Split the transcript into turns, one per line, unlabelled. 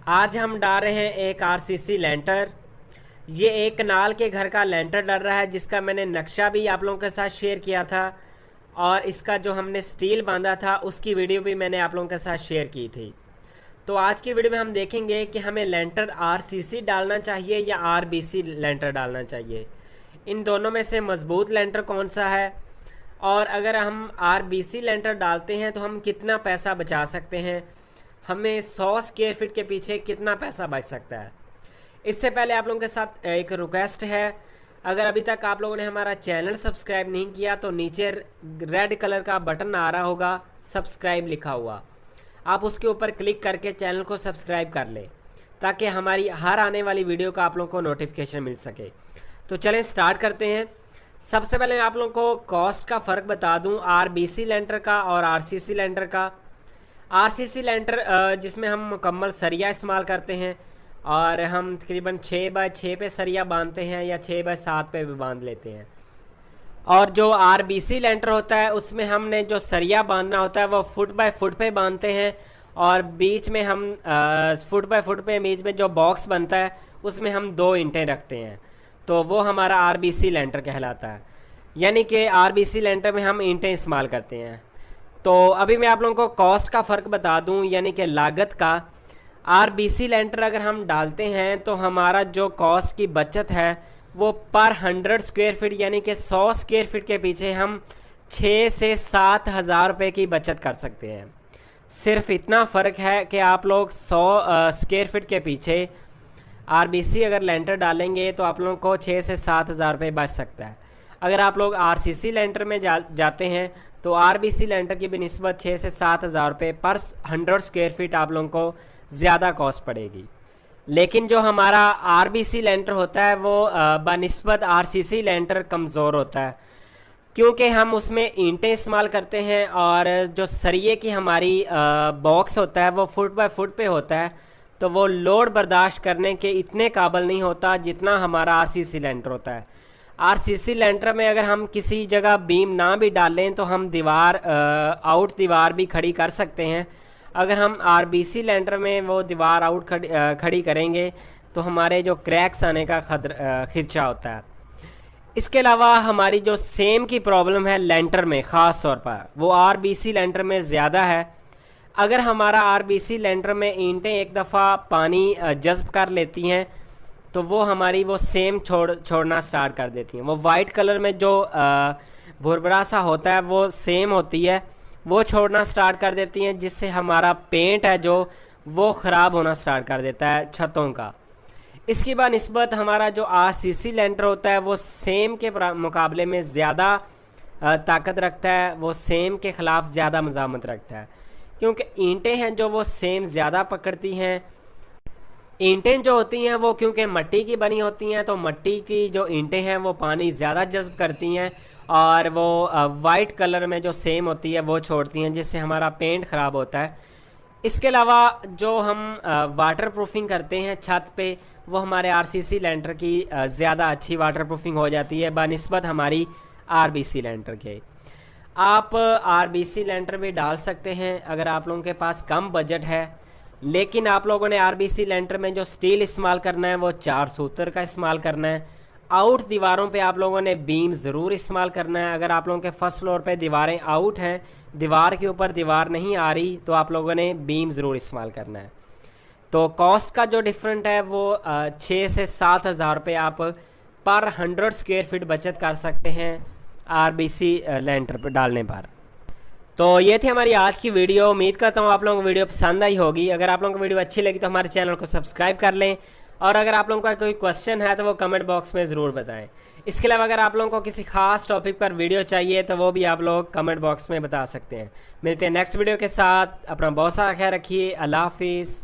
आज हम डाल रहे हैं एक आरसीसी लेंटर। ये एक कनाल के घर का लेंटर डल रहा है, जिसका मैंने नक्शा भी आप लोगों के साथ शेयर किया था और इसका जो हमने स्टील बांधा था उसकी वीडियो भी मैंने आप लोगों के साथ शेयर की थी। तो आज की वीडियो में हम देखेंगे कि हमें लेंटर आरसीसी डालना चाहिए या आरबीसी लेंटर डालना चाहिए। इन दोनों में से मज़बूत लेंटर कौन सा है, और अगर हम आरबीसी लेंटर डालते हैं तो हम कितना पैसा बचा सकते हैं, हमें 100 स्क्वायर फीट के पीछे कितना पैसा बच सकता है। इससे पहले आप लोगों के साथ एक रिक्वेस्ट है, अगर अभी तक आप लोगों ने हमारा चैनल सब्सक्राइब नहीं किया तो नीचे रेड कलर का बटन आ रहा होगा सब्सक्राइब लिखा हुआ, आप उसके ऊपर क्लिक करके चैनल को सब्सक्राइब कर लें ताकि हमारी हर आने वाली वीडियो का आप लोगों को नोटिफिकेशन मिल सके। तो चलें स्टार्ट करते हैं। सबसे पहले मैं आप लोगों को कॉस्ट का फ़र्क बता दूं आरबीसी लेंटर का और आरसीसी लेंटर का। आरसीसी लेंटर जिसमें हम मुकम्मल सरिया इस्तेमाल करते हैं और हम तकरीबन 6x6 पे सरिया बांधते हैं या 6x7 पे भी बांध लेते हैं। और जो आरबीसी लेंटर होता है उसमें हमने जो सरिया बांधना होता है वो फुट बाय फुट पे बांधते हैं और बीच में हम फुट बाय फुट पे बीच में जो बॉक्स बनता है उसमें हम 2 ईंटें रखते हैं, तो वो हमारा आरबीसी लेंटर कहलाता है। यानी कि आरबीसी लेंटर में हम ईंटें इस्तेमाल करते हैं। तो अभी मैं आप लोगों को कॉस्ट का फ़र्क बता दूं, यानी कि लागत का। आरबीसी लेंटर अगर हम डालते हैं तो हमारा जो कॉस्ट की बचत है वो पर 100 स्क्वायर फीट यानी कि 100 स्क्वायर फीट के पीछे हम 6 से 7 हज़ार रुपये की बचत कर सकते हैं। सिर्फ इतना फ़र्क है कि आप लोग 100 स्क्वायर फीट के पीछे आरबीसी अगर लेंटर डालेंगे तो आप लोगों को 6 से 7 हज़ार रुपये बच सकता है। अगर आप लोग आरसीसी लेंटर में जाते हैं तो आरबीसी लेंटर की बनिस्बत 6 से 7 हज़ार रुपये पर 100 स्क्वायर फीट आप लोगों को ज़्यादा कॉस्ट पड़ेगी। लेकिन जो हमारा आरबीसी लेंटर होता है वो बनिस्बत आरसीसी लेंटर कमज़ोर होता है, क्योंकि हम उसमें ईंटें इस्तेमाल करते हैं और जो सरिये की हमारी बॉक्स होता है वो फुट बाय फुट पे होता है, तो वो लोड बर्दाश्त करने के इतने काबिल नहीं होता जितना हमारा आरसीसी लेंटर होता है। आरसीसी लेंटर में अगर हम किसी जगह बीम ना भी डालें तो हम आउट दीवार भी खड़ी कर सकते हैं। अगर हम आरबीसी लेंटर में वो दीवार आउट खड़ी करेंगे तो हमारे जो क्रैक्स आने का खदशा होता है। इसके अलावा हमारी जो सेम की प्रॉब्लम है लेंटर में ख़ास तौर पर, वो आरबीसी लेंटर में ज़्यादा है। अगर हमारा आरबीसी लेंटर में ईंटें एक दफ़ा पानी जज़्ब कर लेती हैं तो वो हमारी वो सेम छोड़ना स्टार्ट कर देती हैं। वो वाइट कलर में जो भुरभुरा सा होता है वो सेम होती है, वो छोड़ना स्टार्ट कर देती हैं, जिससे हमारा पेंट है जो वो ख़राब होना स्टार्ट कर देता है छतों का। इसकी बनिस्बत हमारा जो आरसीसी लेंटर होता है वो सेम के मुकाबले में ज़्यादा ताकत रखता है, वो सेम के ख़िलाफ़ ज़्यादा मज़ामत रखता है, क्योंकि ईंटें हैं जो वो सेम ज़्यादा पकड़ती हैं। ईंटें जो होती हैं वो क्योंकि मिट्टी की बनी होती हैं, तो मिट्टी की जो ईंटें हैं वो पानी ज़्यादा जज़्ब करती हैं और वो वाइट कलर में जो सेम होती है वो छोड़ती हैं, जिससे हमारा पेंट ख़राब होता है। इसके अलावा जो हम वाटर प्रूफिंग करते हैं छत पे, वो हमारे आरसीसी लेंटर की ज़्यादा अच्छी वाटर प्रूफिंग हो जाती है बनिस्बत हमारी आरबीसी लेंटर के। आप आरबीसी लेंटर भी डाल सकते हैं अगर आप लोगों के पास कम बजट है, लेकिन आप लोगों ने आरबीसी लेंटर में जो स्टील इस्तेमाल करना है वो 4 सूत्र का इस्तेमाल करना है। आउट दीवारों पे आप लोगों ने बीम ज़रूर इस्तेमाल करना है। अगर आप लोगों के फर्स्ट फ्लोर पे दीवारें आउट हैं, दीवार के ऊपर दीवार नहीं आ रही, तो आप लोगों ने बीम ज़रूर इस्तेमाल करना है। तो कॉस्ट का जो डिफरेंट है वो 6 से 7 हज़ार रुपये आप पर 100 स्क्वायर फीट बचत कर सकते हैं आरबीसी लेंटर पर डालने पर। तो ये थी हमारी आज की वीडियो। उम्मीद करता हूँ आप लोगों को वीडियो पसंद आई होगी। अगर आप लोगों को वीडियो अच्छी लगी तो हमारे चैनल को सब्सक्राइब कर लें, और अगर आप लोगों का कोई क्वेश्चन है तो वो कमेंट बॉक्स में ज़रूर बताएं। इसके अलावा अगर आप लोगों को किसी खास टॉपिक पर वीडियो चाहिए तो वो भी आप लोग कमेंट बॉक्स में बता सकते हैं। मिलते हैं नेक्स्ट वीडियो के साथ। अपना बहुत सारा ख्याल रखिए। अल्लाह हाफिज़।